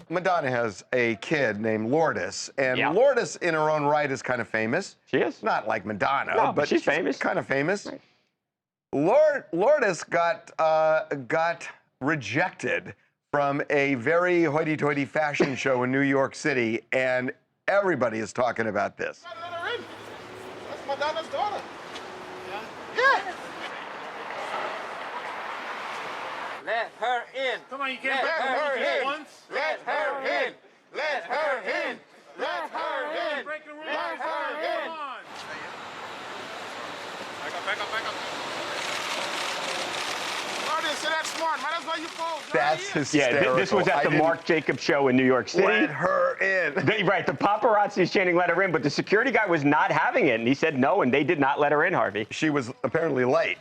Madonna has a kid named Lourdes, and Lourdes, in her own right, is kind of famous. She is. Not like Madonna, no, but she's famous. Kind of famous. Right. Lourdes got rejected from a very hoity-toity fashion show in New York City, and everybody is talking about this. Let her in. That's Madonna's daughter. Yeah. Let her in. Come on, you can't let her in. Once. Let her in. Let her in. Let her in. Break the rules. Let her in. Come on. Back up. Lourdes, say that's smart, man. That's why you fold. That's hysterical. Yeah, this was at the Marc Jacobs show in New York City. Let her in. Right, the paparazzi is chanting let her in, but the security guy was not having it, and he said no, and they did not let her in, Harvey. She was apparently late.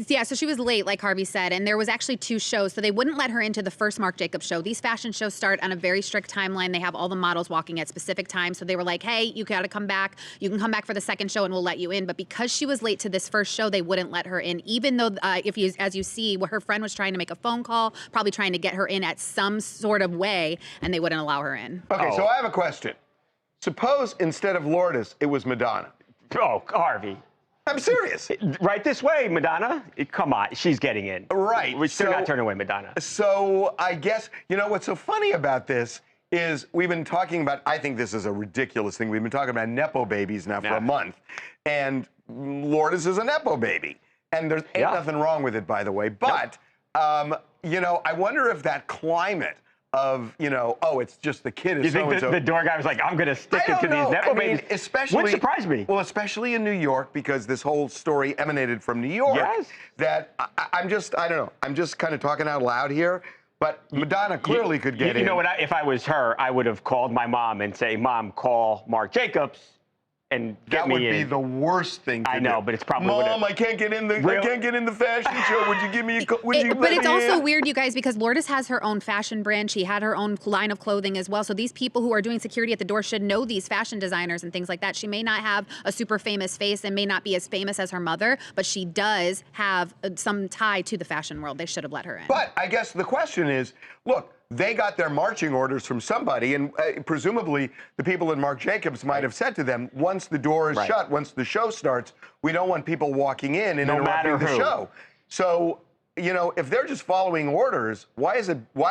Yeah, so she was late, like Harvey said, and there was actually 2 shows, so they wouldn't let her into the first Marc Jacobs show. These fashion shows start on a very strict timeline. They have all the models walking at specific times, so they were like, hey, you gotta come back. You can come back for the second show, and we'll let you in. But because she was late to this first show, they wouldn't let her in, even though, as you see, her friend was trying to make a phone call, probably trying to get her in at some sort of way, and they wouldn't allow her in. Okay, so I have a question. Suppose instead of Lourdes, it was Madonna. Oh, Harvey. I'm serious. Right this way, Madonna. Come on, she's getting in. Right. We're still not turning away Madonna. So I guess, you know, what's so funny about this is we've been talking about, I think this is a ridiculous thing. We've been talking about Nepo babies now for a month. And Lourdes is a Nepo baby. And there's ain't nothing wrong with it, by the way. But, you know, I wonder if that climate of, you know, oh, it's just the kid is so-and-so. You think the door guy was like, I'm going to stick it to these Nepo babies? Especially, wouldn't surprise me. Well, especially in New York, because this whole story emanated from New York. Yes. That I don't know. I'm just kind of talking out loud here. But Madonna clearly could get in. You know what? If I was her, I would have called my mom and say, Mom, call Marc Jacobs and get me in. That would be the worst thing to do. I know, but it's probably Mom, I can't get in the fashion show. Would you give me a But it's also weird, you guys, because Lourdes has her own fashion brand. She had her own line of clothing as well. So these people who are doing security at the door should know these fashion designers and things like that. She may not have a super famous face and may not be as famous as her mother, but she does have some tie to the fashion world. They should have let her in. But I guess the question is, look, they got their marching orders from somebody, and presumably the people in Marc Jacobs might have said to them, once the door is shut, once the show starts, we don't want people walking in and interrupting the show. So, you know, if they're just following orders, why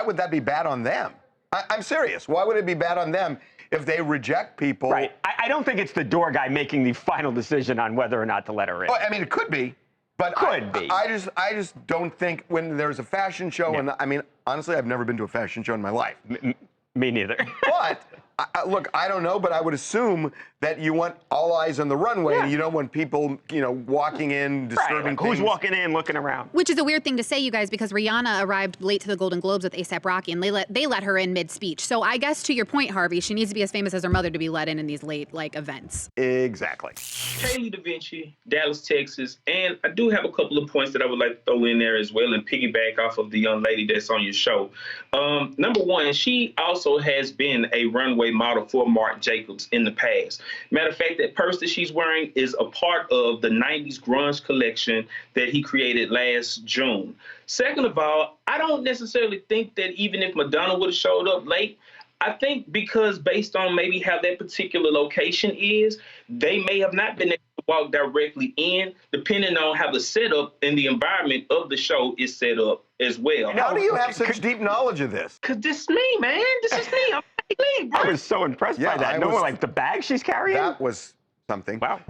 would that be bad on them? I'm serious. Why would it be bad on them if they reject people? Right. I don't think it's the door guy making the final decision on whether or not to let her in. Oh, I mean, it could be. But I just don't think when there's a fashion show, and I mean, honestly, I've never been to a fashion show in my life. Me neither. But, look, I don't know, but I would assume that you want all eyes on the runway, and you don't want people, you know, walking in, disturbing things. Who's walking in, looking around? Which is a weird thing to say, you guys, because Rihanna arrived late to the Golden Globes with A$AP Rocky, and they let her in mid-speech. So I guess to your point, Harvey, she needs to be as famous as her mother to be let in these late, events. Exactly. Kaylee Da Vinci, Dallas, Texas, and I do have a couple of points that I would like to throw in there as well and piggyback off of the young lady that's on your show. Number one, she also has been a runway model for Marc Jacobs in the past. Matter of fact, that purse that she's wearing is a part of the 90s grunge collection that he created last June. Second of all, I don't necessarily think that even if Madonna would have showed up late, I think because based on maybe how that particular location is, they may have not been able to walk directly in, depending on how the setup and the environment of the show is set up as well. How do you have such deep knowledge of this? Because this is me, man. This is me. I'm bro. I was so impressed by that. Like the bag she's carrying? That was something. Wow.